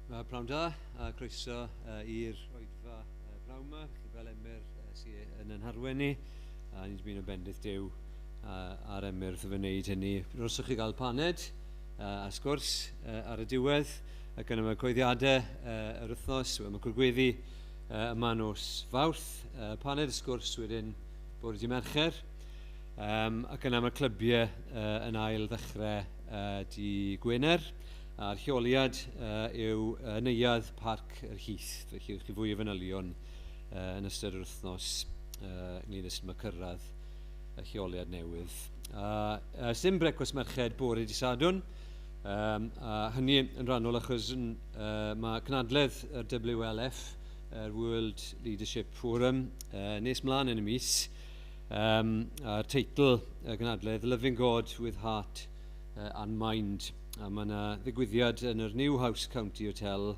Pnawn da, a croeso i'r oedfa pnawn yma. Chi fel Emyr sy'n yn Harwen ni, a ni'n mynd o bendydd Duw ar Emyr wrth fy wneud hynny. Roswch chi gael paned a sgwrs ar y diwedd, ac yna mae coeddiadau yr wythnos, mae cwrgweddi yma nos Fawrth, paned y sgwrs wedyn bore di Mercher, ac yna mae clybiau yn ail ddechrau di Gwener. A'r lleoliad yw neuadd Parc yr Heath, felly ywch chi fwy o fanylion yn ystod yr wythnos ynglyn â sut mae cyrraedd y lleoliad newydd. Sim brecwast merched bore dydd Sadwrn, a hynny yn rhannol achos mae cynadledd yr WLF, yr World Leadership Forum, nes mlaen yn y mis. A'r teitl y cynadledd, Loving God with Heart and Mind. A mae yna ddigwyddiad yn yr New House County Hotel,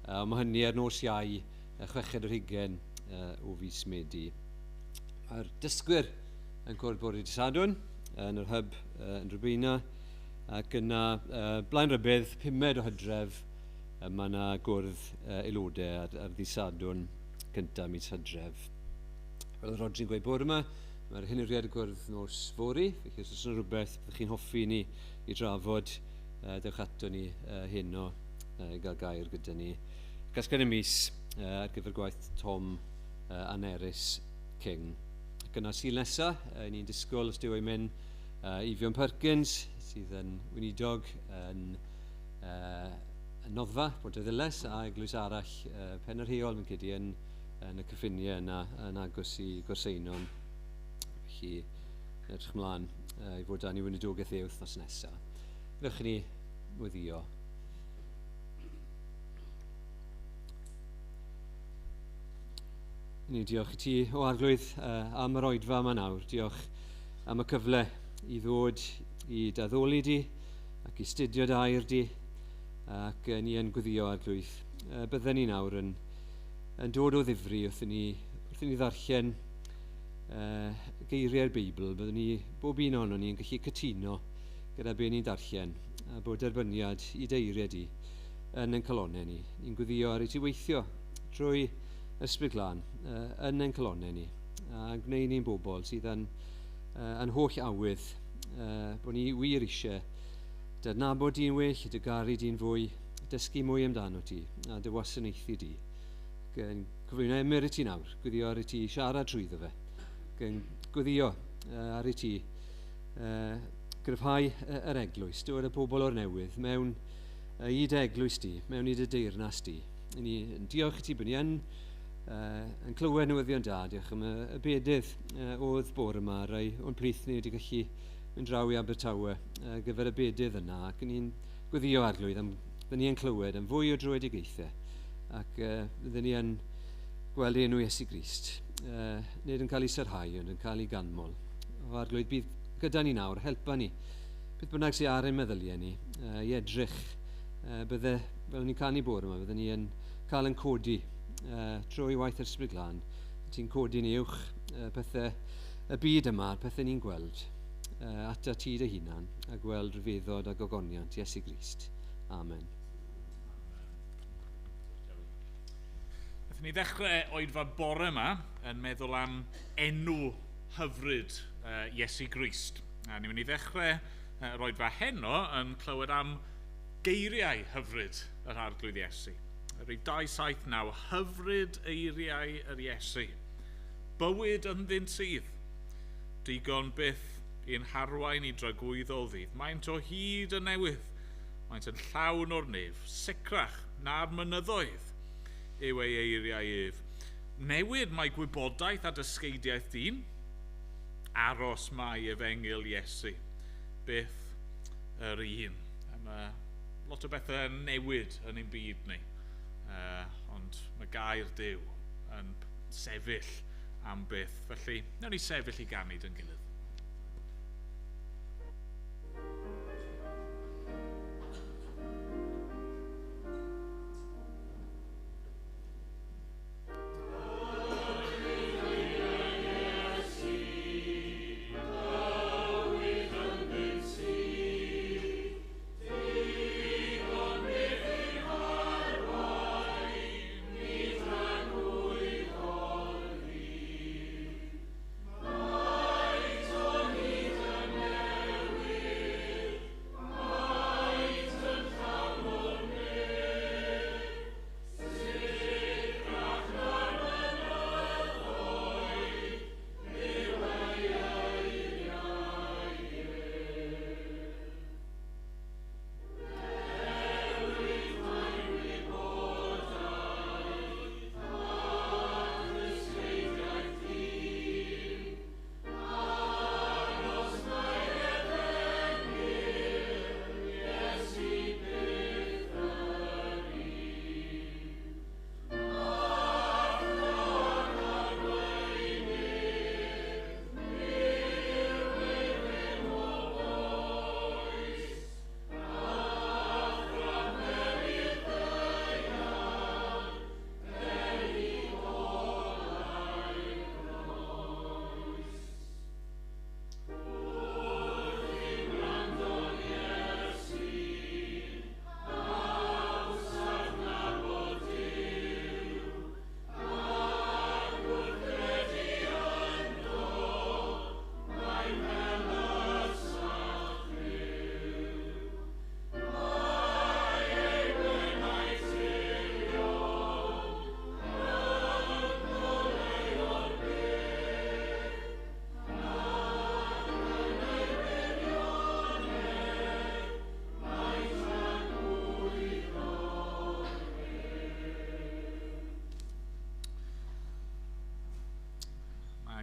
mae hynny ar nos Iau, 6 o fis Medi. Mae'r dysgwyr yn cwrdd bore dydd Sadwrn yn yr hub yn Rwbeina, ac yna blaen rybydd 5 o Hydref, mae yna gwrdd aelodau ar ddydd Sadwrn cyntaf mis Hydref. Fel yr Rodri'n gweud bore yma, mae'r hynuriad y gwrdd nos Fori, felly os yna rhywbeth byddwch chi'n hoffi ni i drafod, dewch ato ni heno i gael gair gyda ni. Gasgen y mis ar gyfer gwaith Tom Aneris King. Ac yna sy'n nesaf, ni'n disgwyl os dyw ei mynd Ifion Perkins, sydd yn weinidog yn noddfa, Bodyddiles, a eglwys arall pen yr heol, fi'n cedi yn y cyffiniau yna yn agos i Gorseinon. Felly, edrych ymlaen i fod dan i weinidogaeth ei wythnos nesaf. Fydwch ni weddio. Ni diolch i ti o arglwydd am yr oedfa yma nawr. Diolch am y cyfle i ddod i daddoli di ac i studio dy air di, ac ni yn gweddio arglwydd. Bydden ni nawr yn dod o ddifri wrth i ni ddarllen geiriau'r Beibl. Bydden ni, bob un o'n ni'n gallu cytuno gyda be ni'n darllen, a bod derbyniad i deiriau di yn ein calonau ni. Ni'n gweddio ar ei ti weithio drwy ysbryd glân yn ein calonau ni, a gwneud ni'n bobl sydd yn holl awydd bod ni wir eisiau dy nabod di'n well, dy garu di'n fwy, dysgu mwy amdano ti, a dy wasanaethu di. Cyflwyno Emyr i ti nawr, gweddio ar ei ti siarad trwyddo fe. Gweddio ar ei ti gryfhau yr eglwys, dod y bobl o'r newydd, mewn i dy eglwys di, mewn i dy deyrnas di. Diolch i ti bod ni yn clywed newyddion da, diolch am y bedydd oedd bore yma, rai o'n plith ni wedi gallu mynd draw i Abertawe gyfer y bedydd yna, ac ni'n gweddio arglwydd, byddwn ni yn clywed am fwy o drwydigaethau, ac byddwn ni yn gweld enw Iesu Grist, nid yn cael ei syrhau, ond yn cael ei ganmol. O arglwydd, bydd gyda ni nawr, helpa ni, beth bynnag sy'n ar ein meddyliau ni, i edrych, bydde, fel ni'n cael ni bore yma, bydde ni yn cael yn codi trwy waith yr ysbryd glân. Ti'n codi ni uwch pethau y byd yma, pethau ni'n gweld, ata ti dy hunan, a gweld rhyfeddod a gogoniant Iesu Grist. Amen. Ni ddechrau oedfa bore yma yn meddwl am enw hyfryd Iesu Grist. A ni'n mynd i ddechrau yr oedfa heno yn clywed am geiriau hyfryd yr arglwydd Iesu. Rwy'n 2:7 hyfryd eiriau yr Iesu. Bywyd ynddynt sydd, digon byth i'n harwain i dragwyddo ddydd. Maent o hyd y newydd, maent yn llawn o'r nef, sicrach na'r mynyddoedd yw ei eiriau ef. Newid mae gwybodaeth a dysgeidiaeth dyn, aros mae efengil Iesu, byth yr un. Mae lot o bethau newid yn ein byd ni, ond mae gair Duw yn sefyll am byth. Felly, nawn ni sefyll i ganid yn gilydd. Thank you.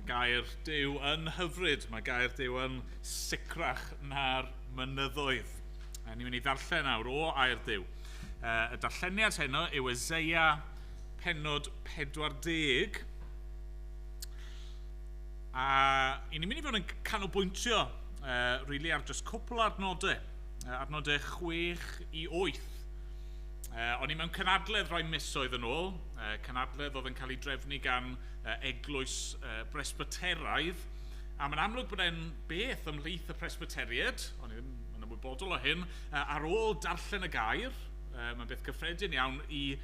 gair Duw yn hyfryd, mae gair Duw yn sicrach na'r mynyddoedd. Ni'n mynd i ddarllen nawr o air Duw. Y darlleniad heno yw Eseia pennod 40. A ni'n mynd i fod yn canolbwyntio rili ar just cwpl adnodau. Adnodau 6 i 8. O'n i mewn cynadledd rhoi misoedd yn ôl, cynadledd oedd yn cael ei drefnu gan eglwys Presbyteraidd, a mae'n amlwg bod e'n beth ymhlith y Presbyteriad, o'n i ddim yn ymwybodol o hyn, ar ôl darllen y gair, mae'n beth cyffredin iawn i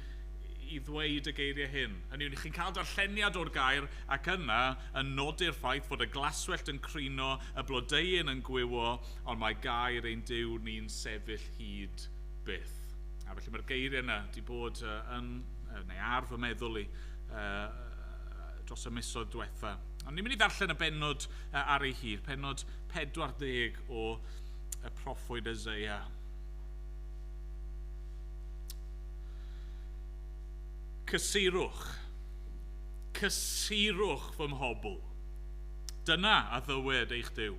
ddweud y geiriau hyn. Hynny yw, chi'n cael darlleniad o'r gair ac yna yn nodi'r ffaith fod y glaswellt yn crino, y blodeuyn yn gwywo, ond mae gair ein Duw ni'n sefyll hyd byth. A felly mae'r geiriau yna wedi bod neu ar fy meddwl i dros y misoedd diwetha. Ond ni'n mynd i ddarllen y bennod ar ei hyd, pennod 40 o y proffwyd Eseia. Cysurwch fy mhobl. Dyna a ddywed eich Duw.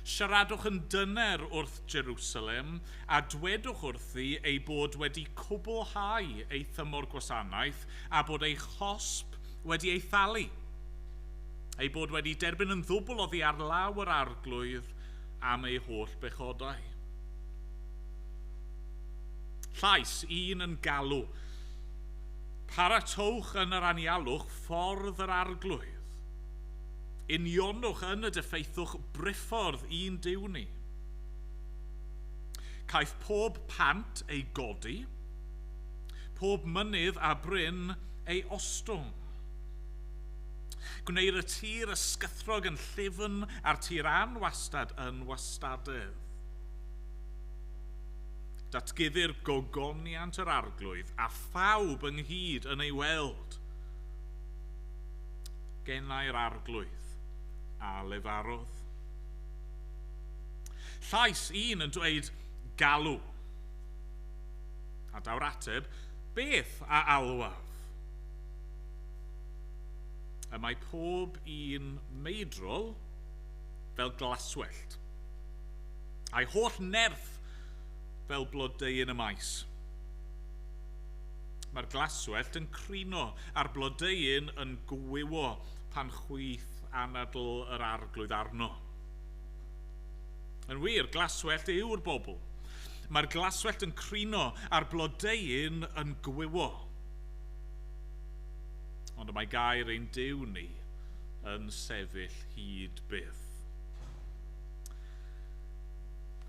Siaradwch yn dyner wrth Jerusalem a dwedwch wrthi ei bod wedi cwblhau ei thymor gwasanaeth a bod ei chosb wedi ei thalu. Ei bod wedi derbyn yn ddwbl oddi ar law yr arglwydd am ei holl bechodau. Llais un yn galw. Paratowch yn yr anialwch ffordd yr arglwydd. Unionwch yn y dyffeithwch briffordd un Duw ni. Caiff pob pant ei godi, pob mynydd a bryn ei ostwng. Gwneir y tir ysgythrog yn llyfn a'r tir anwastad yn wastadedd. Datguddir gogoniant yr arglwydd a phawb ynghyd yn ei weld. Gennai'r arglwydd a lefarodd. Llais un yn dweud galw. A daw'r ateb, beth a alwaf? Y mae pob un meidrol fel glaswellt. A'i holl nerth fel blodeuyn y maes. Mae'r glaswellt yn crino a'r blodeuyn yn gwywo pan chwith anadl yr arglwydd arno. Yn wir, glaswellt yw'r bobl. Mae'r glaswellt yn crino a'r blodeuyn yn gwywo. Ond mae gair ein Duw ni yn sefyll hyd byth.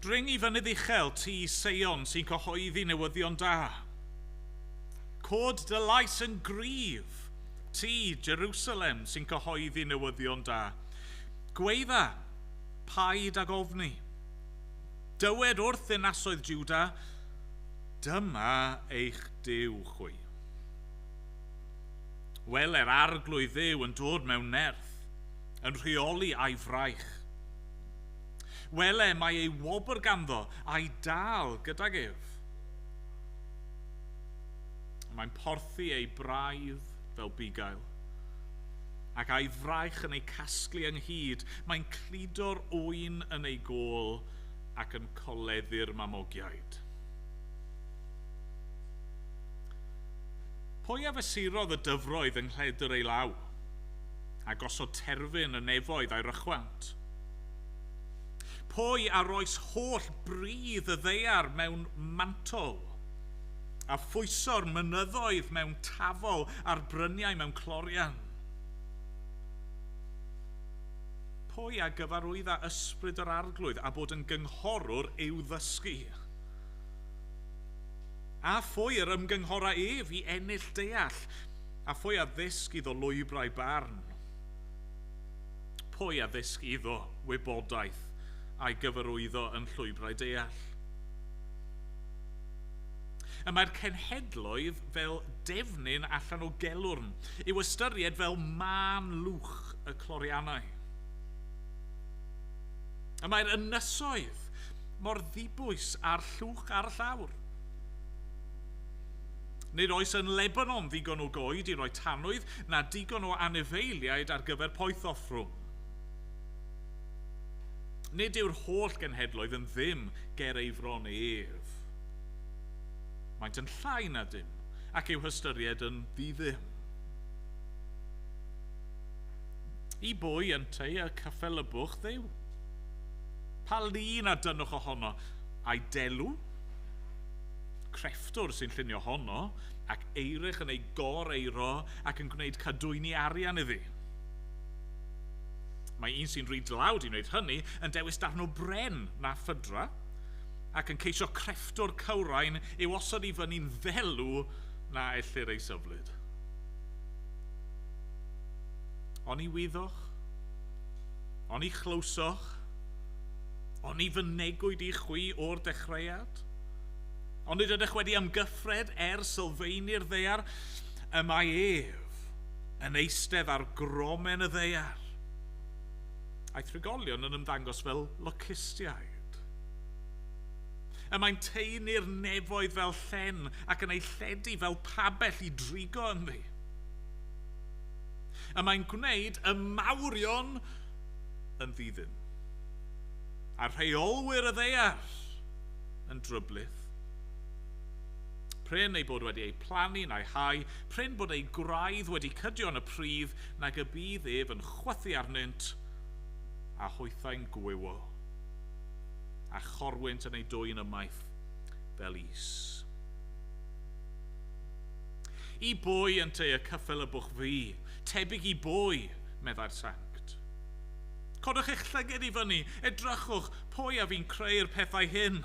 Dring i fynydd uchel tu Seion sy'n cyhoeddi newyddion da. Cod dy lais yn gryf tu Jerusalem sy'n cyhoeddi newyddion da. Gweidda, paid ag ofni. Dywed wrth dinasoedd Jwda, dyma eich Duw chwi. Wele'r arglwydd Dduw yn dod mewn nerth, yn rheoli a'i fraich. Wele mae ei wobr ganddo a'i dal gydag ef. Mae'n porthi ei braidd fel bugail, ac a'i fraich yn ei casglu ynghyd. Mae'n cludo'r ŵyn yn ei gôl ac yn coleddu'r mamogiaid. Pwy a fesurodd y dyfroedd yng nghledr ei law, a gosod terfyn y nefoedd a'i rychwant? Pwy a roes holl brydd y ddeiar mewn mantol, a phwyso'r mynyddoedd mewn tafol a'r bryniau mewn clorian? Pwy a gyfarwydda ysbryd yr arglwydd a bod yn gynghorwr i'w ddysgu? A phwy yr ymgynghora ef i ennill deall, a phwy a ddysg iddo lwybrau barn? Pwy a ddysg iddo wybodaeth a'i gyfarwyddo yn llwybrau deall? Y mae'r cenhedloedd fel defnyn allan o gelwrn, i'w ystyried fel man lwch y cloriannau. Y mae'r ynysoedd mor ddibwys a'r llwch ar llawr. Nid oes yn Lebanon ddigon o goed i roi tanwydd na digon o anifeiliaid ar gyfer poethoffrwm. Nid yw'r holl genhedloedd yn ddim gereifron ef. Maent yn llai na dim, ac yw hystyried yn ddi-ddim. I bwy yn tei y cyffel y bwch ddew? Pa lun a dynwch ohono a'i delw? Crefftwr sy'n llunio honno, ac eirich yn ei gor-eiro ac yn gwneud cadwyni arian iddi. Mae un sy'n rhy dlawd i wneud hynny yn dewis darn o bren na ffydra, ac yn ceisio crefftwr cywrain i'w osod i fyny'n ddelw na ellir ei syflyd. O'n i wyddoch? O'n i chlwsoch? O'n i fy negwyd i chwi o'r dechreuad? Ond nid ydych wedi ymgyffred sylfaenau'r ddaear, y mae ef yn eistedd ar gromen y ddaear. A'i thrigolion yn ymddangos fel locustiaid. Y mae'n teulu'r nefoedd fel llen ac yn ei lledu fel pabell i drigo ynddi. Y mae'n gwneud y mawrion yn ddiddyn. A'r rheolwyr y ddaear yn dryblyth. Pryn ei bod wedi ei plannu na'i hau, pryn bod ei gwraidd wedi cydio yn y pridd, nag y bydd ef yn chwythu arnynt a hwythau'n gwywo, a chorwynt yn ei dwyn ymaith fel is. I bwy yn te y cyffel y bwch fi, tebyg i bwy, meddai'r sanct. Codwch eich llyged i fyny, edrychwch pwy a fi'n creu'r pethau hyn.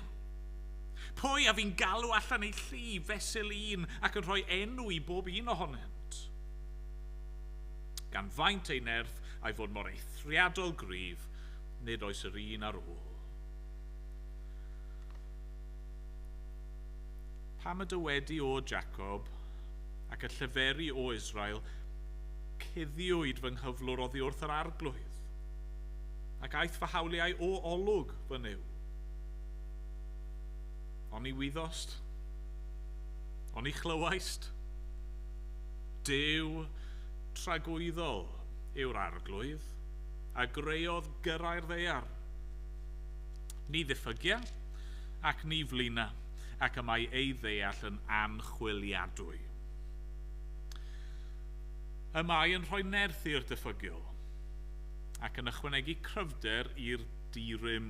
Pwy a fi'n galw allan ei llu fesul un ac yn rhoi enw i bob un ohonynt. Gan faint ei nerth a'i fod mor eithriadol gryf, nid oes yr un ar ôl. Pam y dywedi o Jacob ac y llyferi o Israel cuddiwyd fy nghyflwr oddi wrth yr arglwydd, ac aeth fy hawliau o olwg fy nyw. O'n i wyddost? O'n i clywaist? Duw tragwyddol yw'r arglwydd, a greodd gyrrau'r ddaear. Ni ddiffygia ac ni flina, ac y mae ei ddeall yn anchwiliadwy. Y mae yn rhoi nerth i'r diffygiol, ac yn ychwanegu cryfder i'r dirym.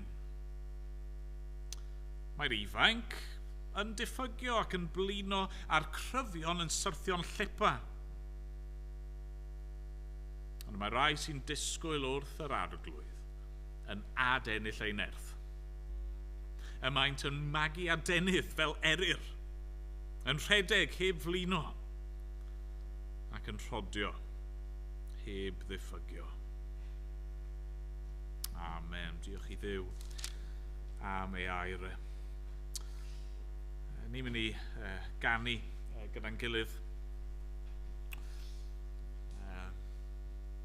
Mae'r ifanc yn diffygio ac yn blino a'r cryfion yn syrthio'n llipa. Ond mae rai sy'n disgwyl wrth yr arglwydd yn adennill ei nerth. Y maent yn magu adenydd fel eryr, yn rhedeg heb flino, ac yn rhodio heb ddiffygio. Amen. Diolch i Dduw am ei air. Ni'n mynd i ganu gyda'n gilydd.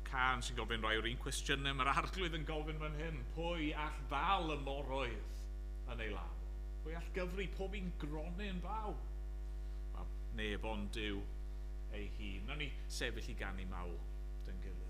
Can sy'n gofyn rai o'r un cwestiynau. Mae'r arglwydd yn gofyn fan hyn. Pwy all ddal y moroedd yn ei law? Pwy all gyfri pob un gronyn baw? Neb ond Duw ei hun. Nawn ni sefyll i ganu mawl dy'n gilydd.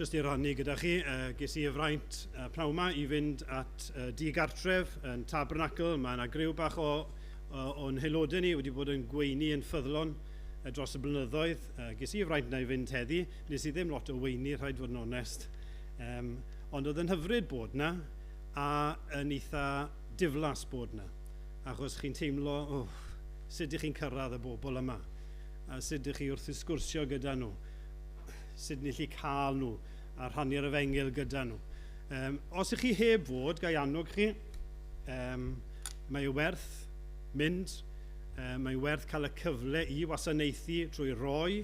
Jyst i rannu gyda chi, ges i y fraint pnawn yma i fynd at digartref yn Tabernacl. Mae yna griw bach o'n haelodau ni wedi bod yn gweini yn ffyddlon dros y blynyddoedd. Ges i y fraint yna i fynd heddi. Nes i ddim lot o weini, rhaid fod yn onest. Ond oedd yn hyfryd bod yna a yn eitha diflas bod yna. Achos chi'n teimlo, sut ydych chi'n cyrraedd y bobl yma? A sut ydych chi wrth sgwrsio gyda nhw? Sut ni lli cael nhw a rhannu'r efengyl gyda nhw. Os ych chi heb fod, gai annog chi, mae werth mynd, mae werth cael y cyfle i wasanaethu trwy roi,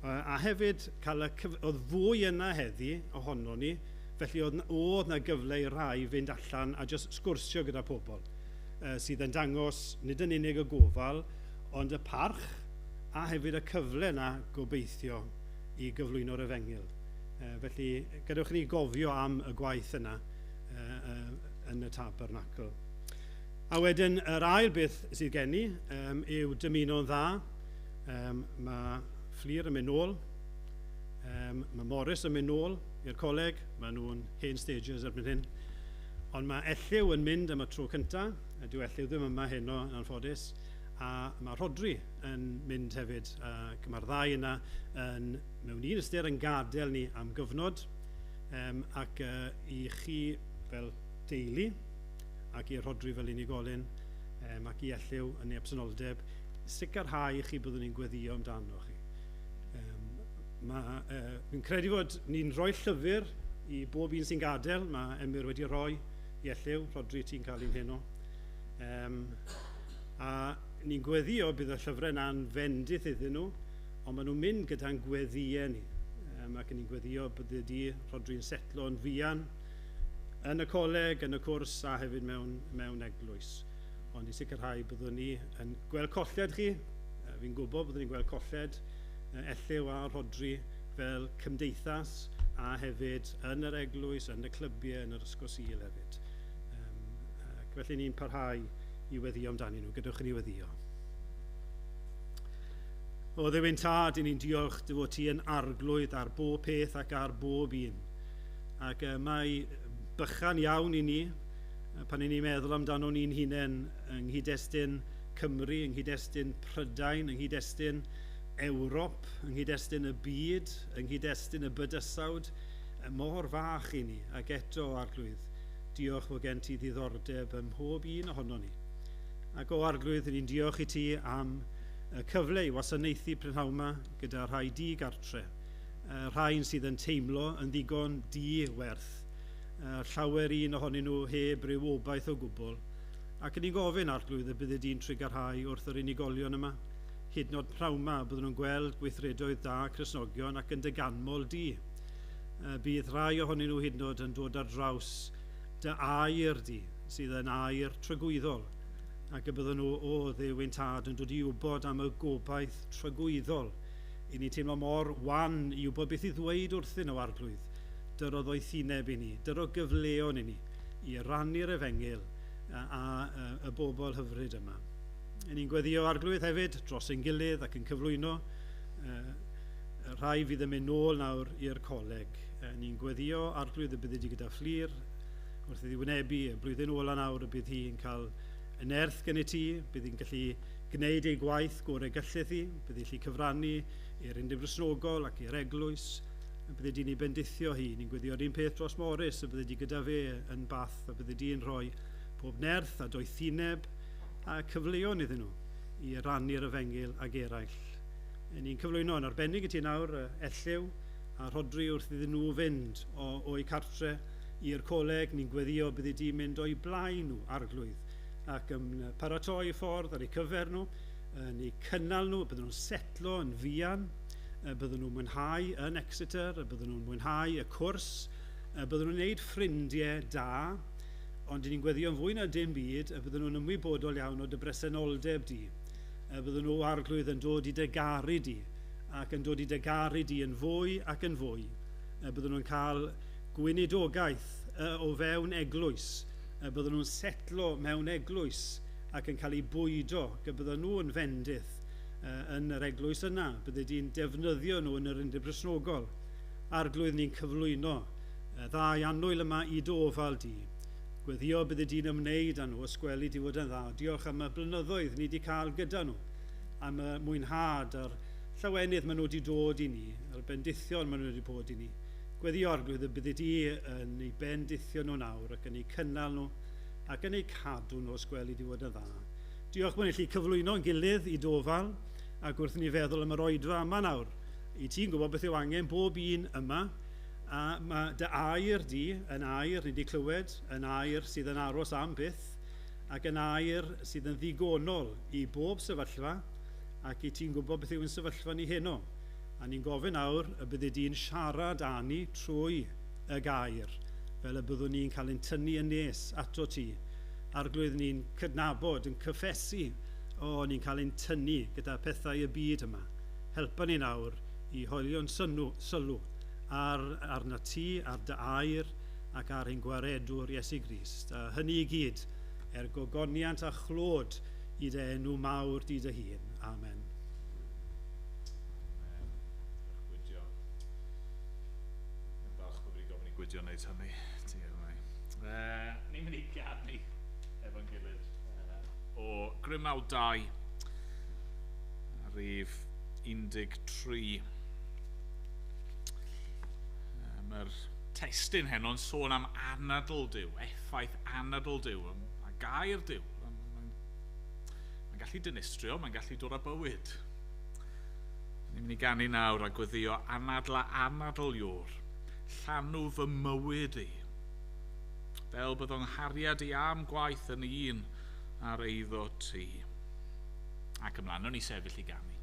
a hefyd oedd fwy yna heddi ohono ni, felly oedd na gyfle i rai fynd allan a just sgwrsio gyda pobl sydd yn dangos nid yn unig y gofal, ond y parch a hefyd y cyfle yna gobeithio i gyflwyno'r efengyl. Felly, gadewch ni gofio am y gwaith yna yn y Tabernacl. A wedyn, yr ail beth sydd gen i yw dymuno'n dda. Mae Fflir yn mynd nôl. Mae Morris yn mynd nôl i'r coleg. Mae nhw'n hen stages erbyn hyn. Ond mae Elliw yn mynd am y tro cyntaf. Dyw Elliw ddim yma heno yn anffodus. A mae Rodri yn mynd hefyd, ac mae'r ddau yna mewn un ystyr yn gadael ni am gyfnod, ac i chi fel deulu, ac i Rodri fel unigolyn, ac i Elliw yn ei absynoldeb, sicrhau i chi byddwn ni'n gweddio amdano chi. Fi'n credu fod ni'n rhoi llyfr i bob un sy'n gadael. Mae Emyr wedi rhoi i Elliw, Rodri ti'n cael un heno. A ni'n gweddio bydd y llyfrau yna'n fendith iddyn nhw, ond maen nhw'n mynd gyda'n gweddiau ni. Ac ni'n gweddio bydd ydi Rodri'n setlo yn fuan yn y coleg, yn y cwrs a hefyd mewn eglwys. Ond i sicrhau byddwn ni yn gweld colled chi. Fi'n gwybod byddwn ni'n gweld colled Elliw a Rodri fel cymdeithas a hefyd yn yr eglwys, yn y clybiau, yn yr ysgol Sul hefyd. Felly ni'n parhau i weddio amdani nhw. Gadewch ni weddio. O Dduwyn Tad, ni'n diolch dy fod ti yn arglwydd ar bob peth ac ar bob un. Ac mae bychan iawn i ni pan ni'n meddwl amdano ni'n hunain yng nghyd-destun Cymru, yng nghyd-destun Prydain, yng nghyd-destun Ewrop, yng nghyd-destun y byd, yng nghyd-destun y bydysawd, mor fach i ni. Ac eto arglwydd, diolch fod gen ti ddiddordeb ym mhob un ohono ni. Ac o arglwydd, ni'n diolch i ti am y cyfle i wasanaethu prynhawn yma gyda rhai digartre. Rhain sydd yn teimlo yn ddigon di-werth. Llawer un ohonyn nhw heb ryw obaith o gwbl. Ac ni'n gofyn arglwydd y bydd ydi'n trigarhau wrth yr unigolion yma. Hyd yn oed prawn yma byddwn nhw'n gweld gweithredoedd da Cristnogion ac yn dyganmol di. Bydd rhai ohonyn nhw hyd yn oed yn dod ar draws dy air di, sydd yn air trygwyddol. Ac y bydden nhw o Dduwyn Tad yn dod i wybod am y gobaith trygwyddol. I ni teimlo mor wan i wybod beth i ddweud wrthyn nhw arglwydd. Dyro ddoethineb i ni, dyro gyfleon i ni, i rannu'r efengyl a y bobl hyfryd yma. Ni'n gweddio arglwydd hefyd dros ein gilydd ac yn cyflwyno. Rhai fydd yn mynd nôl nawr i'r coleg. Ni'n gweddio arglwydd y bydd wedi gyda Fflir. Wrth iddi wynebu y blwyddyn ola nawr y bydd hi'n cael yn erth gen i ti, bydd hi'n gallu gwneud ei gwaith gorau gallith hi, bydd hi'n gallu cyfrannu i'r undeb Gristnogol ac i'r eglwys, bydd hi'n ei bendithio hi. Ni'n gweddio'r un peth dros Morris, a bydd hi gyda fe yn bath, a bydd hi'n rhoi pob nerth a doethineb a cyfleon iddyn nhw i rannu'r efengyl ag eraill. Ni'n cyflwyno yn arbennig i ti nawr Elliw a Rodri wrth iddyn nhw fynd o'i cartre i'r coleg. Ni'n gweddio bydd hi'n mynd o'i blaen nhw arglwydd ac yn paratoi ffordd ar eu cyfer nhw, yn eu cynnal nhw, bydden nhw'n setlo yn fuan, bydden nhw'n mwynhau yn Exeter, bydden nhw'n mwynhau y cwrs, bydden nhw'n gwneud ffrindiau da, ond ni'n gweddio yn fwy na dim byd, bydden nhw'n ymwybodol iawn o dy bresenoldeb di. Bydden nhw arglwydd yn dod i dy garu di, ac yn dod i dy garu di yn fwy ac yn fwy. Bydden nhw'n cael gweinidogaeth o fewn eglwys, bydden nhw'n setlo mewn eglwys ac yn cael ei bwydo, bydden nhw'n fendith yn yr eglwys yna, bydde di'n defnyddio nhw yn yr undeb Gristnogol arglwydd ni'n cyflwyno ddau annwyl yma i dy ofal di. Gweddio bydd y di'n ymwneud â nhw, ysgweli di fod yn dda. Diolch am y blynyddoedd ni wedi cael gyda nhw, am y mwynhad a'r llawenydd maen nhw wedi dod i ni, a'r bendithion maen nhw wedi bod i ni. Gweddio arglwydd y bydd di yn ei bendithio nhw nawr ac yn ei cynnal nhw ac yn ei cadw nhw ysgweli di fod yn dda. Diolch bod ni'n gallu cyflwyno'n gilydd i dofal ac wrth ni feddwl am yr oedfa yma nawr. I ti'n gwybod beth yw angen bob un yma, a mae dy air di yn air ni wedi clywed, yn air sydd yn aros am byth, ac yn air sydd yn ddigonol i bob sefyllfa, ac i ti'n gwybod beth yw yn sefyllfa ni heno. A ni'n gofyn nawr y bydde di'n siarad â ni trwy y gair, fel y byddwn ni'n cael ein tynnu yn nes ato ti. Arglwydd ni'n cydnabod, yn cyffesu, ni'n cael ein tynnu gyda pethau y byd yma. Helpa ni nawr i hoelio'n sylw arna ti, ar dy air ac ar ein gwaredwr Iesu Grist. A hynny i gyd gogoniant a chlod i dy enw mawr di dy hun. Amen. Gwydio. Yn falch bod wedi gofyn i Gwydio wneud hynny. Ni'n mynd i ganu efo'n gilydd o Cwmpawd 2, rhif 13. Mae'r testyn heno'n sôn am anadl Duw, effaith anadl Duw, a gair Duw. Mae'n gallu dynistrio, mae'n gallu dod â bywyd. Ni'n mynd i ganu nawr a gweddio anadl a anadl yw'r, llanw fy mywyd i. Fel bydd o'n hariad i am gwaith yn un ar eiddo ti. Ac ymlaen, o'n i sefyll i ganu.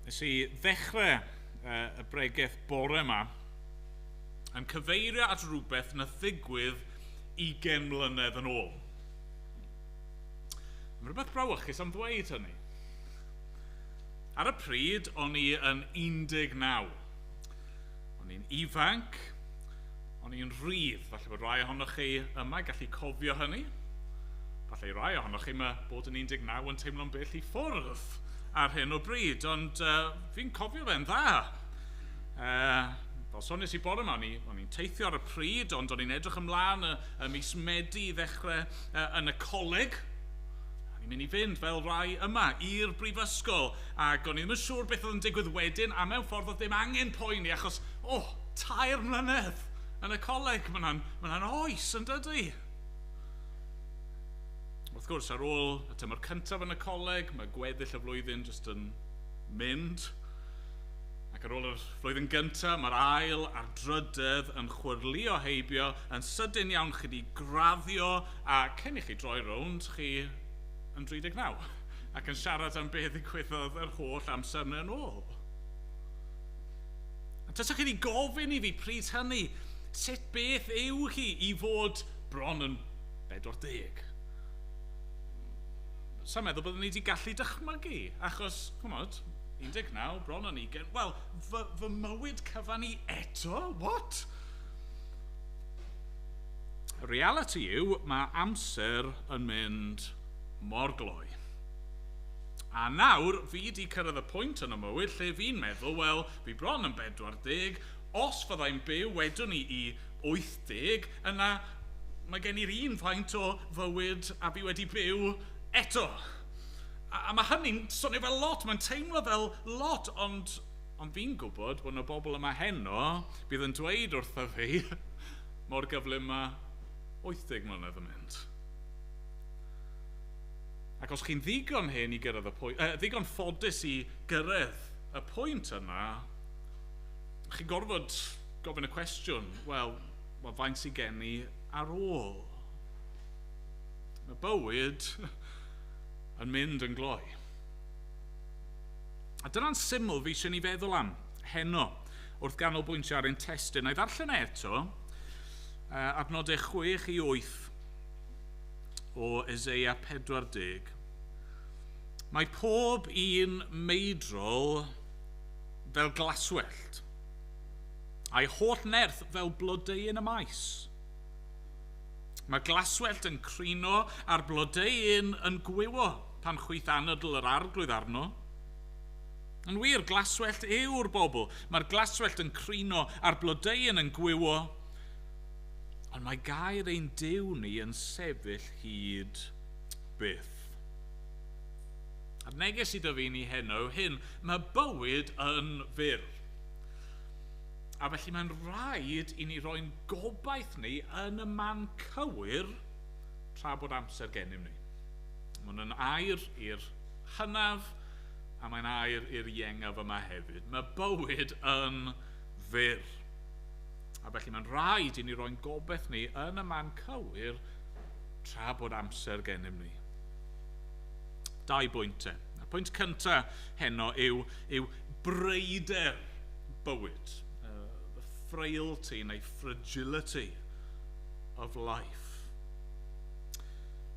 Nes i ddechrau y bregaeth bore yma yn cyfeirio at rhywbeth na ddigwydd 20 mlynedd yn ôl. Mae rhywbeth brawychus am ddweud hynny. Ar y pryd, o'n i yn 19. O'n i'n ifanc, o'n i'n rhydd. Falle bod rai ohonoch chi yma gallu cofio hynny. Falle rai ohonoch chi yma bod yn 19 yn teimlo'n bell i ffwrdd ar hyn o bryd, ond fi'n cofio fe'n dda. Fel sones i bore yma, o'n i'n teithio ar y pryd, ond o'n i'n edrych ymlaen y mis Medi i ddechrau yn y coleg. O'n i'n mynd i fynd fel rai yma i'r brifysgol, ac o'n i ddim yn siŵr beth oedd yn digwydd wedyn, a mewn ffordd oedd ddim angen poeni, achos, 3 mlynedd yn y coleg, mae'n oes yn dydy. Wrth gwrs, ar ôl y tymor cyntaf yn y coleg, mae gweddill y flwyddyn jyst yn mynd. Ac ar ôl y flwyddyn gyntaf, mae'r ail a'r drydydd yn chwyrlio heibio, yn sydyn iawn chi wedi graddio, a cyn i chi droi rownd, chi yn 39, ac yn siarad am beth ddigwyddodd yr holl amser yn ôl. A tasach chi wedi gofyn i fi pryd hynny, sut beth yw hi i fod bron yn 40? Sa'n meddwl byddwn ni wedi gallu dychmygu, achos, chymod, 19, bron yn 20, wel, fy mywyd cyfan ni eto, what? Y reality yw, mae amser yn mynd mor gloi. A nawr, fi wedi cyrraedd y pwynt yn y mywyd lle fi'n meddwl, wel, fi bron yn 40, os fyddai'n byw wedwn ni i 80, yna mae gen i'r un faint o fywyd a fi wedi byw eto. A mae hynny'n swnio fel lot, mae'n teimlo fel lot, ond fi'n gwybod bod yna bobl yma heno bydd yn dweud wrtho fi mor gyflym mae 80 mlynedd yn mynd. Ac os chi'n ddigon hen i gyrraedd y pwynt, ddigon ffodus i gyrraedd y pwynt yna, chi'n gorfod gofyn y cwestiwn, wel, faint sy'n gen i ar ôl? Mae bywyd yn mynd yn gloi. A dyna'n syml fi eisiau ni feddwl am heno wrth ganolbwyntio ar ein testun. A i ddarllen eto adnodau 6 i 8 o Eseia 40. Mae pob un meidrol fel glaswellt, a'i holl nerth fel blodeuyn y maes. Mae glaswellt yn crino a'r blodeuyn yn gwywo pan chwyth anadl yr arglwydd arno. Yn wir, glaswellt yw'r bobl. Mae'r glaswellt yn crino a'r blodeuyn yn gwywo. Ond mae gair ein Duw ni yn sefyll hyd byth. A'r neges i dyfu ni heno hyn, mae bywyd yn fyr. A felly mae'n rhaid i ni roi'n gobaith ni yn y man cywir tra bod amser gennym ni. Mae'n air i'r hynaf a mae'n air i'r iengaf yma hefyd. Mae bywyd yn fyr. A felly mae'n rhaid i ni roi'n gobaith ni yn y man cywir tra bod amser gennym ni. 2 bwyntau. Y pwynt cyntaf heno yw breider bywyd. Frailty neu fragility of life.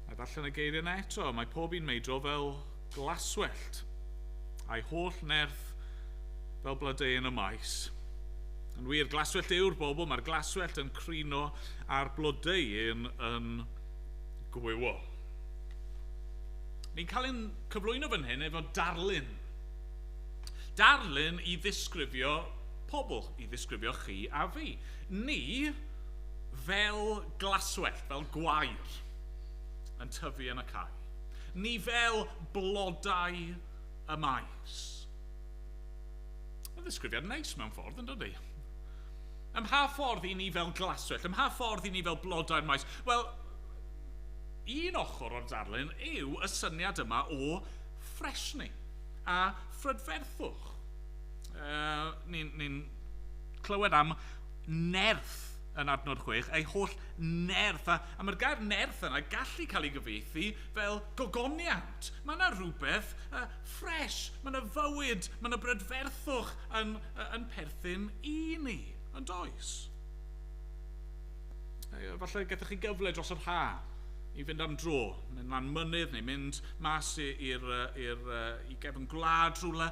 A ddarllen y geiriau eto, mae pob un meidro fel glaswellt, a'i holl nerth fel blodeuyn y maes. Yn wir, glaswellt yw'r bobl, mae'r glaswellt yn crino a'r blodeuyn yn gwywo. Ni'n cael ein cyflwyno fan hyn efo darlun. Darlun i ddisgrifio pobl, i ddisgrifio chi a fi. Ni fel glaswellt, fel gwair yn tyfu yn y cae. Ni fel blodau y maes. Mae'n ddisgrifiad neis mewn ffordd, yn dydi? Ym mha ffordd i ni fel glaswellt? Ym mha ffordd i ni fel blodau'r maes? Wel, un ochr o'r darlun yw y syniad yma o ffresni a phrydferthwch. Ni'n clywed am nerth yn adnod 6, ei holl nerth. A mae'r gair nerth yna gallu cael ei gyfieithu fel gogoniant. Mae yna rhywbeth ffres, mae yna fywyd, mae yna brydferthwch yn perthyn i ni, yn does. Falle gallwch chi gyfle dros yr ha i fynd am dro, mynd lan mynydd neu mynd mas i gefn gwlad rhywle,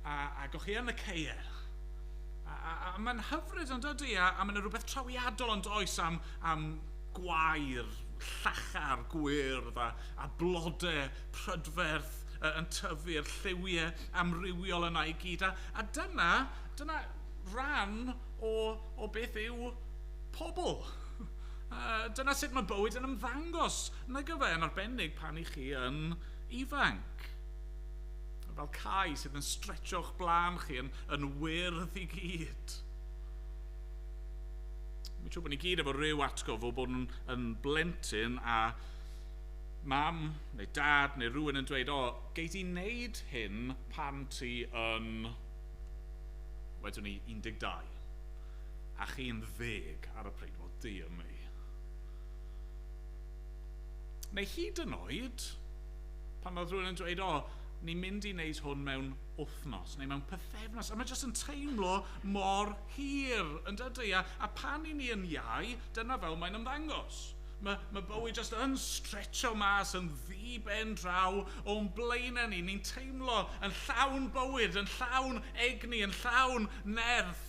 a gwych chi yn y ceir. A mae'n hyfryd yn dydy, a mae'n rhywbeth trawiadol yn does am gwair, llachar gwyrdd, a blodau prydferth yn tyfu'r lliwiau amrywiol yna i gyd. A dyna ran o beth yw pobl. Dyna sut mae bywyd yn ymddangos. Nag yw fe yn arbennig pan i chi yn ifanc. Fel cae sydd yn stretcho'ch blaen chi yn wyrdd i gyd. Mi'n siŵr bod ni gyd efo ryw atgof o bod yn blentyn a mam neu dad neu rhywun yn dweud, gei ti wneud hyn pan ti yn, wedyn ni, 12. A chi'n 10 ar y pryd, wel dear me. Neu hyd yn oed, pan oedd rhywun yn dweud, ni'n mynd i wneud hwn mewn wythnos neu mewn pythefnos, a mae jyst yn teimlo mor hir, yn dydy, a pan i ni yn iau, dyna fel mae'n ymddangos. Mae bywyd jyst yn stretcho mas yn ddi-ben draw o'n blaenau ni. Ni'n teimlo yn llawn bywyd, yn llawn egni, yn llawn nerth.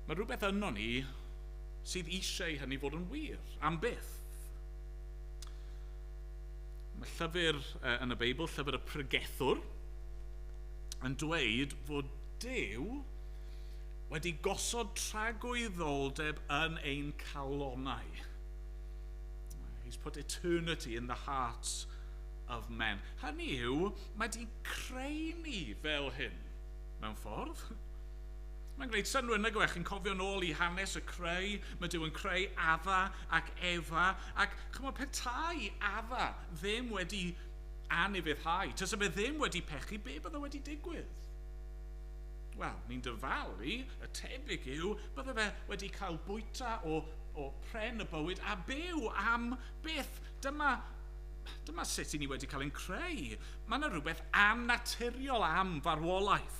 Mae rhywbeth yno ni sydd eisiau hynny fod yn wir, am byth. Mae llyfr yn y Beibl, llyfr y Pregethwr, yn dweud fod Duw wedi gosod tragwyddoldeb yn ein calonnau. He's put eternity in the hearts of men. Hynny yw, mae wedi creu ni fel hyn, mewn ffordd. Mae'n gwneud synwyr nag yw chi'n cofio nôl i hanes y creu, mae Duw yn creu Adda ac Efa, ac chymod petai Adda ddim wedi anifuddhau, tasa fe ddim wedi pechu, be bydde wedi digwydd? Wel, ni'n dyfalu, y tebyg yw, bydde fe wedi cael bwyta o pren y bywyd a byw am byth. Dyma sut i ni wedi cael ein creu. Mae yna rhywbeth annaturiol am farwolaeth.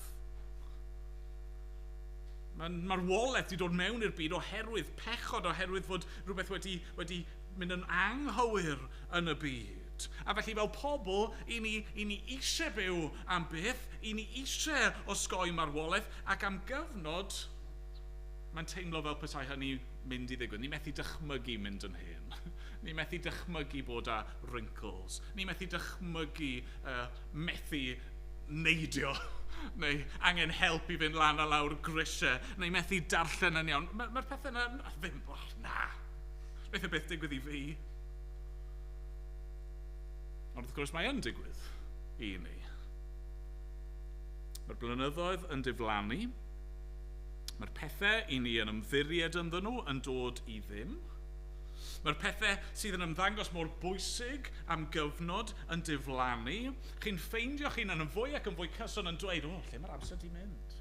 Mae'r marwolaeth wedi dod mewn i'r byd oherwydd pechod, oherwydd fod rhywbeth wedi mynd yn anghywir yn y byd. A felly fel pobl, i ni eisiau byw am byth, i ni eisiau osgoi marwolaeth, ac am gyfnod, mae'n teimlo fel petai hynny mynd i ddigwydd. Ni methu dychmygu mynd yn hyn. Ni methu dychmygu bod â wrinkles. Ni methu dychmygu methu neidio. Neu angen help i fynd lan a lawr grisiau, neu methu darllen yn iawn. Mae'r pethau yna ddim, beth y byth digwydd i fi. Ond wrth gwrs mae yn digwydd i ni. Mae'r blynyddoedd yn diflannu. Mae'r pethau i ni yn ymddiried ynddyn nhw yn dod i ddim. Mae'r pethau sydd yn ymddangos mor bwysig am gyfnod yn diflannu. Chi'n ffeindio chi'n yn fwy ac yn fwy cyson yn dweud, lle mae'r amser di mynd?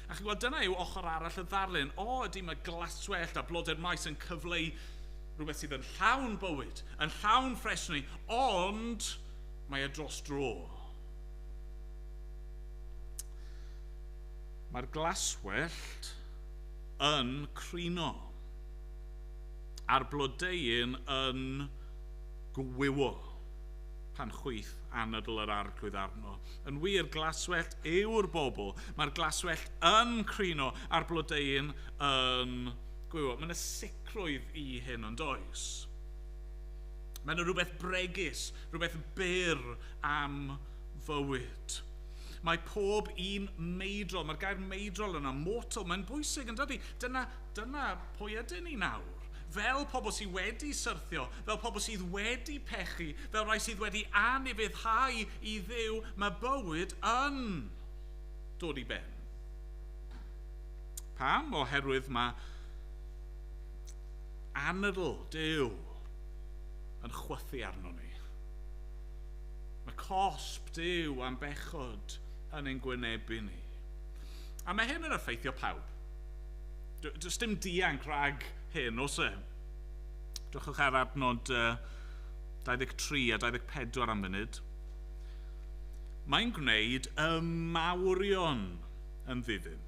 A chi'n gweld, dyna yw ochr arall y ddarlun. Ydy mae glaswellt a blodau'r maes yn cyfleu rhywbeth sydd yn llawn bywyd, yn llawn ffresni, ond mae e dros dro. Mae'r glaswellt yn crino, a'r blodeuyn yn gwywo pan chwith anadl yr arglwydd arno. Yn wir, glaswellt yw'r bobl. Mae'r glaswellt yn crino, a'r blodeuyn yn gwywo. Mae'n y sicrwydd i hyn ond oes. Mae'n rhywbeth bregus, rhywbeth byr am fywyd. Mae pob un meidrol, mae'r gair meidrol yna, mortal, mae'n bwysig yn dydi. Dyna pwy ydyn ni nawr. Fel pobl sydd wedi syrthio, fel pobl sydd wedi pechu, fel rai sydd wedi anifuddhau i Dduw, mae bywyd yn dod i ben. Pam? Oherwydd mae anadl Duw yn chwythu arno ni. Mae cosb Duw am bechod yn ein gwynebu ni. A mae hyn yn effeithio pawb. Does dim dianc rhag hyn, os e? Dwchwch ar adnod 23 a 24 am munud. Mae'n gwneud y mawrion yn ddiddyn,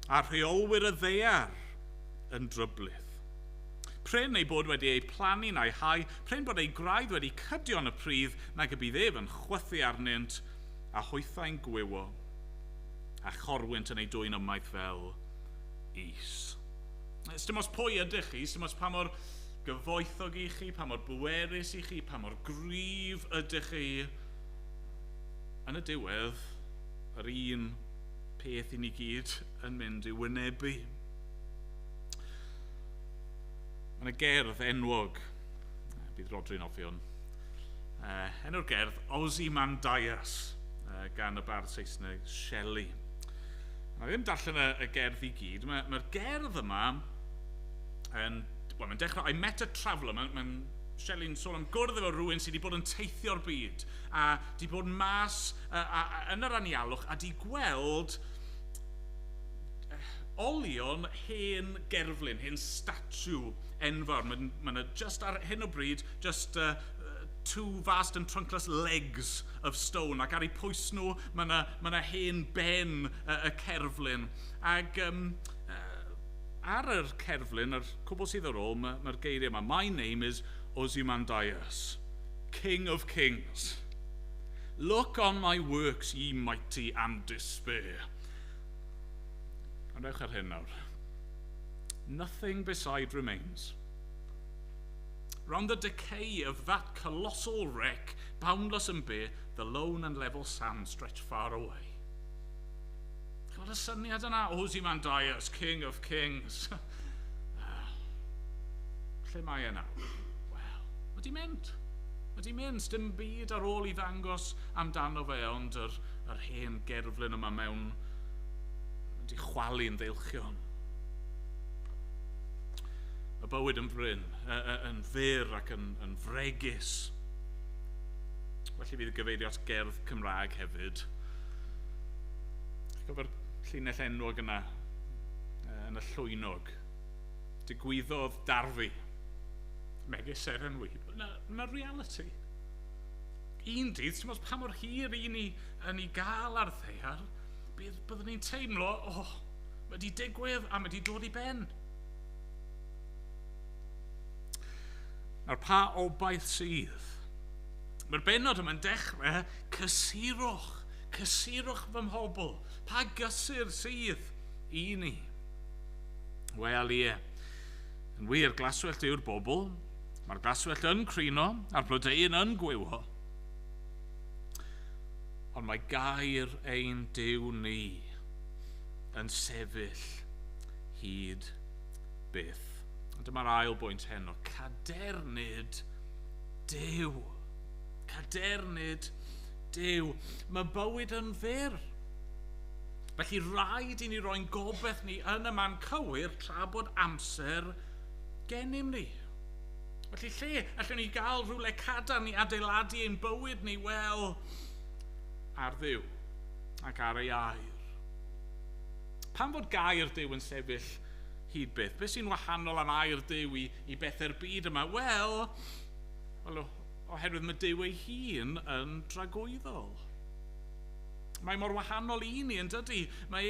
a rheolwyr y ddeiar yn dryblydd. Pren ei bod wedi ei plannu'n ei hau, pren bod ei graidd wedi cydio yn y pridd, nag y bydd ef yn chwythu arnynt, a hwythau'n gwywo, a chorwynt yn ei dwy'n ymaith fel is. Dim os pwy ydych chi, dim os pa mor gyfoethog i chi, pa mor bwerus i chi, pa mor gryf ydych chi. Yn y diwedd, yr un peth i ni gyd yn mynd i'w wynebu. Mae'n y gerdd enwog, bydd Rodri'n offi hwn. Enw'r gerdd, Ozymandias, gan y bardd Saesneg Shelley. Mae ddim darllen y gerdd i gyd. Mae'r gerdd yma mae'n dechrau, I met a traveller. Mae'n Shelley'n sôn am gwrdd efo rhywun sydd wedi bod yn teithio'r byd a wedi bod mas yn yr anialwch a wedi gweld olion hen gerflun, hen statw enfawr. Mae'n just ar hyn o bryd, just two vast and trunkless legs of stone, ac ar eu pwys nhw, mae hen ben y cerflun. Ac ar yr cerflun, yr cwbl sydd ar ôl, mae'r geiriau yma. My name is Ozymandias, King of Kings. Look on my works, ye mighty, and despair. Andewch ar hyn nawr. Nothing beside remains. Round the decay of that colossal wreck, boundless and bare, the lone and level sand stretched far away. Gweld y syniad yna, Ozymandias, King of Kings. Lle mae e nawr? Wel, wedi mynd. Wedi mynd, dim byd ar ôl i ddangos amdano fe, ond yr hen gerflun yma mewn wedi chwalu'n ddeilchion. Y bywyd yn fryn, yn fyr ac yn fregus. Felly fydd gyfeirio at gerdd Cymraeg hefyd. Gyfer llinell enwog yna yn y llwynog. Digwyddodd darfu. Megis erenwi. Yna reality. Un dydd, ti'n meddwl pa mor hir i ni yn ei gael ar ddear, byddwn ni'n teimlo, mae di digwydd a mae di dod i ben. Nawr pa obaith sydd? Mae'r benod yma'n dechrau cysurwch fy mhobl. Pa gysur sydd i ni? Wel ie, yn wir glaswellt yw'r bobl, mae'r glaswellt yn crino, a'r blodeuyn yn gwywo. Ond mae gair ein Duw ni yn sefyll hyd byth. Dyma'r ail bwynt heno, cadernid Duw. Cadernid Duw. Mae bywyd yn fyr. Felly rhaid i ni roi'n gobeith ni yn y man cywir tra bod amser gennym ni. Felly lle allwn ni gael rhywle cadarn i adeiladu ein bywyd ni? Wel, ar Dduw ac ar ei air. Pan fod gair Duw yn sefyll hyd byth? Beth sy'n wahanol am air Duw i bethau'r byd yma? Wel, oherwydd mae Duw ei hun yn dragwyddol. Mae mor wahanol i ni yn dydy. Mae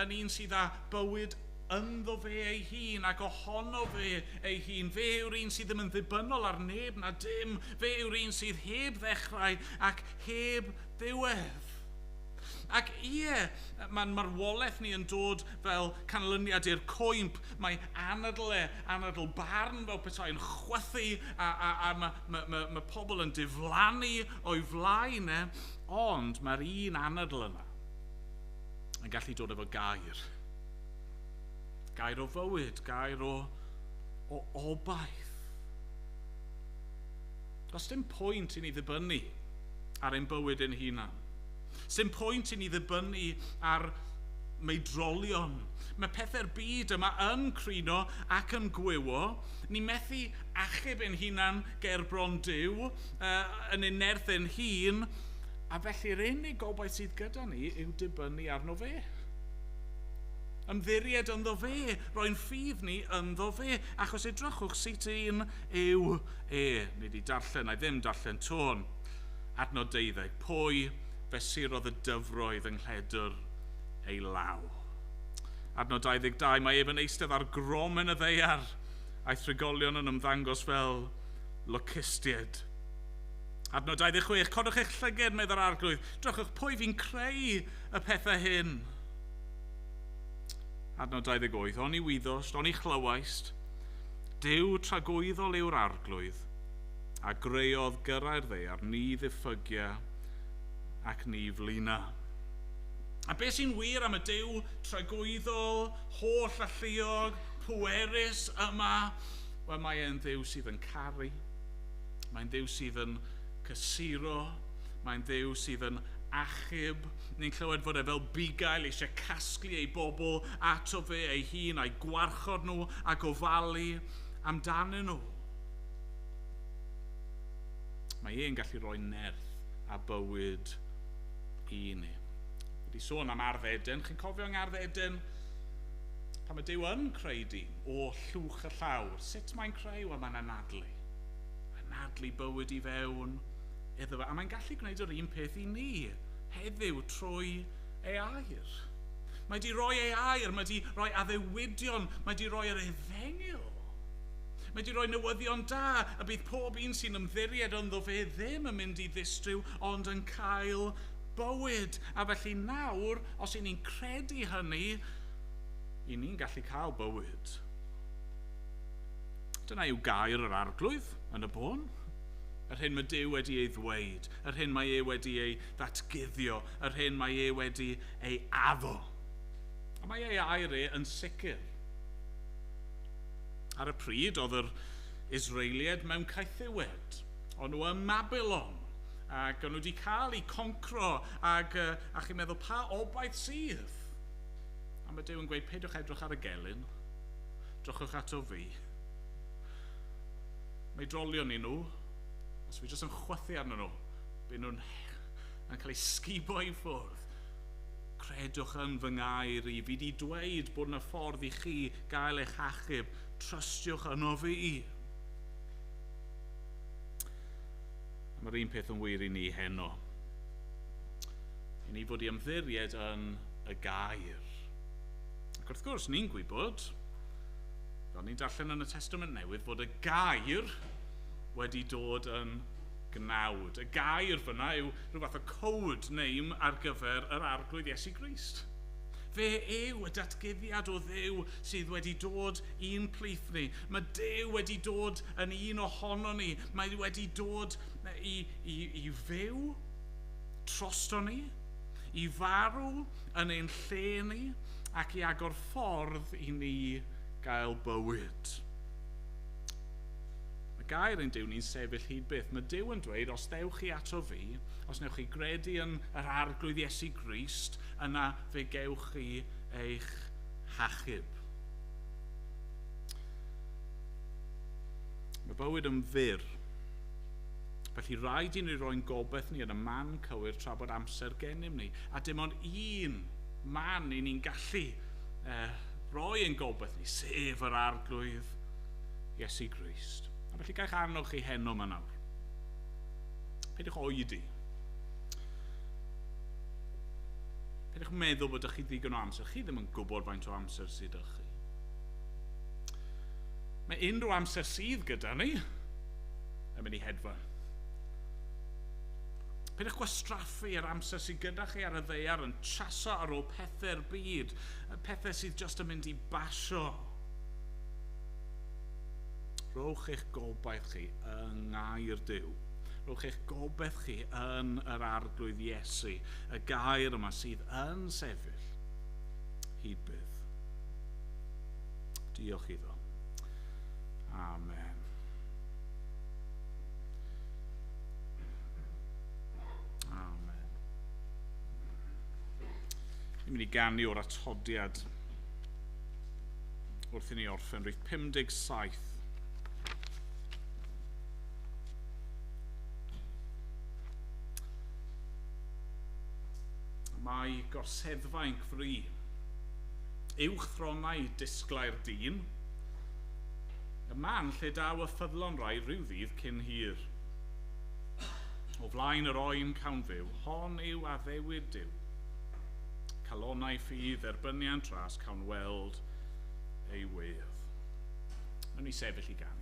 yn un sydd â bywyd ynddo fe ei hun ac ohono fe ei hun. Fe yw'r un sydd ddim yn ddibynnol ar neb na dim. Fe yw'r un sydd heb ddechrau ac heb ddiwedd. Ac mae'r marwolaeth ni yn dod fel canlyniad i'r cwymp. Mae anadl barn fel petai'n chwythu a mae pobl yn diflannu o'i flaen ond mae'r un anadl yna yn gallu dod efo gair. Gair o fywyd, gair o obaith. Does dim pwynt i ni ddibynnu ar ein bywyd ein hunan. Sy'n pwynt i ni ddibynnu ar meidrolion. Mae pethau'r byd yma yn crino ac yn gwywo. Ni methu achub ein hunan ger bron Duw yn ein nerth ein hun, a felly'r unig gobaith sydd gyda ni yw dibynnu arno fe. Ymddiried ynddo fe, roi'n ffydd ni ynddo fe, achos edrychwch sut un yw ni di darllen, a ddim darllen tôn. Adnod 12, pwy fesurodd y dyfroedd yng nghledr ei law. Adnod 22, mae ef yn eistedd ar gromen y ddeiar, a'i thrigolion yn ymddangos fel locustiaid. Adnod 26, codwch eich llyged, meddwl arglwydd, drychwch pwy fi'n creu y pethau hyn. Adnod 28, on i wyddost, on i chlywaist, Dyw tragwyddol yw'r arglwydd, a greodd gyrra'r ddaear, ni ddiffygia ac ni flina. A beth sy'n wir am y Dyw tragwyddol, holl alluog, pwerus yma? Wel, mae e'n Dduw sydd yn caru. Mae'n Dduw sydd yn cysuro. Mae'n Dduw sydd yn achub. Ni'n clywed fod e fel bugail eisiau casglu ei bobl ato fe, ei hun, a'i gwarchod nhw a gofalu amdanyn nhw. Mae e'n gallu rhoi nerth a bywyd i ni. Wedi sôn am ardd Eden. Chi'n cofio yng Ngardd Eden? Pan mae Dyw yn creu dyn o llwch y llawr. Sut mae'n creu? Wel, mae'n anadlu. Anadlu bywyd i fewn iddo fe. A mae'n gallu gwneud yr un peth i ni heddiw trwy ei air. Mae di roi ei air, mae di roi addewidion, mae di roi yr efengil. Mae di roi newyddion da, a bydd pob un sy'n ymddiried ynddo fe ddim yn mynd i ddistryw, ond yn cael bywyd. A felly nawr, os y'n ni'n credu hynny, i ni'n gallu cael bywyd. Dyna yw gair yr arglwydd yn y bôn. Yr hyn mae Dyw wedi ei ddweud, yr hyn mae e wedi ei ddatguddio, yr hyn mae e wedi ei addo. A mae ei air e yn sicr. Ar y pryd, oedd yr Israeliad mewn caethiwed. O'n nhw yn Babylon, ac o'n nhw wedi cael eu concro, ac chi'n meddwl pa obaith sydd. A mae Dyw yn gweud, peidwch edrych ar y gelyn, drychwch ato fi. Mae drolion i nhw, os fi jyst yn chwythu arnyn nhw, bydd nhw'n cael eu sgubo i ffwrdd. Credwch yn fy ngair i, fi di dweud bod yna ffordd i chi gael eich achub, trystiwch yno fi. Mae'r un peth yn wir i ni heno. I ni fod i ymddiried yn y gair. Ac wrth gwrs, ni'n gwybod, fel ni'n darllen yn y Testament Newydd, fod y gair wedi dod yn gnawd. Y gair fyna yw rhyw fath o code name ar gyfer yr arglwydd Iesu Grist. Fe yw y datguddiad o Dduw sydd wedi dod i'n plith ni. Mae Dyw wedi dod yn un ohono ni. Mae wedi dod i fyw trosto ni, i farw yn ein lle ni, ac i agor ffordd i ni gael bywyd. Gair yn Dyw ni'n sefyll hyd byth. Mae Dyw yn dweud, os dewch chi ato fi, os newch chi gredu yn yr arglwydd Iesu Grist, yna fe gewch chi eich hachub. Mae bywyd yn fyr. Felly rhaid i ni roi'n gobeith ni yn y man cywir tra bod amser gennym ni. A dim ond un man i ni'n gallu roi yn gobeith ni, sef yr arglwydd Iesu Grist. A felly gaich arnoch chi heno yma nawr. Peidiwch oedi. Peidiwch meddwl bod ych chi ddigon o amser. Chi ddim yn gwybod faint o amser sydd ych chi. Mae unrhyw amser sydd gyda ni yn mynd i hedfan. Peidiwch gwastraffu yr amser sydd gyda chi ar y ddaear yn chaso ar ôl pethau'r byd. Pethau sydd just yn mynd i basio. Rhowch eich gobaith chi yng ngair Dyw. Rhowch eich gobaith chi yn yr arglwydd Iesu, y gair yma sydd yn sefyll hyd byth. Diolch iddo. Amen. Amen. Ni'n mynd i ganu o'r atodiad wrth i ni orffen. Rwyf 57. Mae gorseddfa'n ffri. Uwchthronau disglau'r dyn. Y man lle daw y ffyddlon rai rhyw ddydd cyn hir. O flaen yr oen cawn fyw, hon yw addewid Dyw. Calonau ffydd erbynian tras cawn weld ei wedd. Nawn ni sefyll i ganu.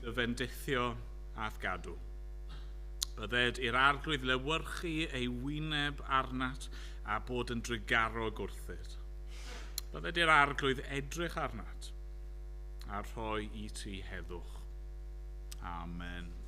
dy fendithio ath gadw. Bydded i'r arglwydd lewyrchu ei wyneb arnat a bod yn drygarog wrthyt. Bydded i'r arglwydd edrych arnat a rhoi i ti heddwch. Amen.